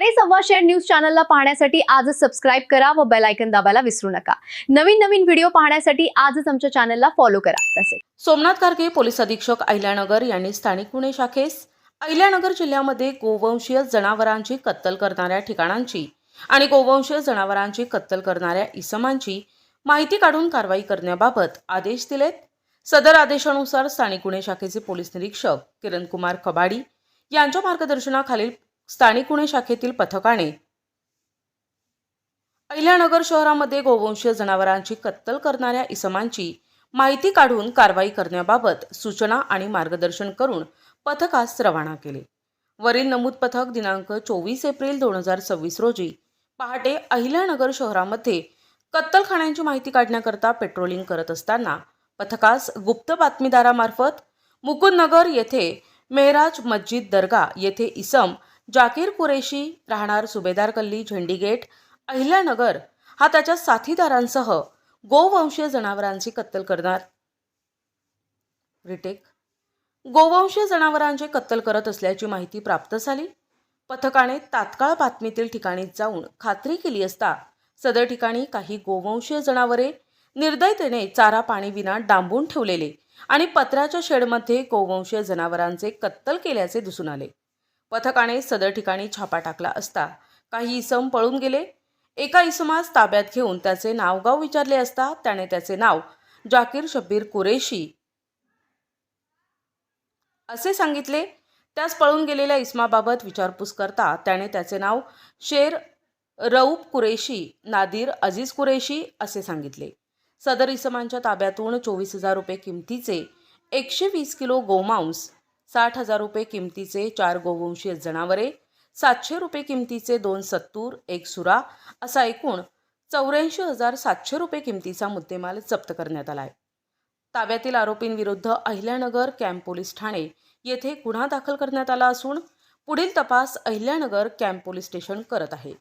ठाणे संवाद न्यूज चॅनलला पाहण्यासाठी आजच सबस्क्राइब करा व बेल आयकॉन दाबायला विसरू नका। नवीन व्हिडिओ पाहण्यासाठी आजच आमच्या चॅनलला फॉलो करा। तसेच सोमनाथ गारगे पोलीस अधीक्षक अहिल्यानगर यांनी स्थानिक पुणे शाखेस अहिल्यानगर जिल्ह्यामध्ये गोवंशीय जनावरांची कत्तल करणाऱ्या ठिकाणांची आणि गोवंशीय जनावरांची कत्तल करणाऱ्या इसमांची माहिती काढून कारवाई करण्याबाबत आदेश दिलेत। सदर आदेशानुसार स्थानिक पुणे शाखेचे पोलीस निरीक्षक किरणकुमार कबाडी यांच्या मार्गदर्शनाखाली स्थानिक पुणे शाखेतील पथकाने अहिल्यानगर शहरामध्ये गोवंशीय जनावरांची कत्तल करणाऱ्या इसमांची माहिती काढून कारवाई करण्याबाबत सूचना आणि मार्गदर्शन करून पथकास रवाना केले। वरील नमूद पथक दिनांक 24 एप्रिल 2026 रोजी पहाटे अहिल्यानगर शहरामध्ये कत्तलखान्यांची माहिती काढण्याकरता पेट्रोलिंग करत असताना पथकास गुप्त बातमीदारामार्फत मुकुंदनगर येथे मेहराज मस्जिद दर्गा येथे इसम जाकीर कुरेशी राहणार सुभेदार गल्ली झेंडी गेट अहिल्यानगर हा त्याच्या साथीदारांसह गोवंशीय जनावरांची कत्तल करणार गोवंशीय जनावरांची कत्तल करत असल्याची माहिती प्राप्त झाली। पथकाने तात्काळ बातमीतील ठिकाणी जाऊन खात्री केली असता सदर ठिकाणी काही गोवंशीय जनावरे निर्दयतेने चारा पाणी विना डांबून ठेवलेले आणि पत्र्याच्या शेडमध्ये गोवंशीय जनावरांचे कत्तल केल्याचे दिसून आले। पथकाने सदर ठिकाणी छापा टाकला असता काही इसम पळून गेले। एका इसमास ताब्यात घेऊन त्याचे नावगाव विचारले असता त्याने त्याचे नाव जाकीर शब्बीर कुरेशी असे सांगितले। त्यास पळून गेलेल्या इसमाबाबत विचारपूस करता त्याने त्याचे नाव शेर रऊफ कुरेशी नादिर अजीज कुरेशी असे सांगितले। सदर इसमांच्या ताब्यातून 24,000 रुपये किमतीचे 120 किलो गोमांस, 60,000 रुपये किमतीचे 4 गोवंशीय जनावरे, 700 रुपये किमतीचे 2 सत्तूर, 1 सुरा असा एकूण 84,700 रुपये किमतीचा मुद्देमाल जप्त करण्यात आला आहे। ताब्यातील आरोपींविरुद्ध अहिल्यानगर कॅम्प पोलीस ठाणे येथे गुन्हा दाखल करण्यात आला असून पुढील तपास अहिल्यानगर कॅम्प पोलीस स्टेशन करत आहे।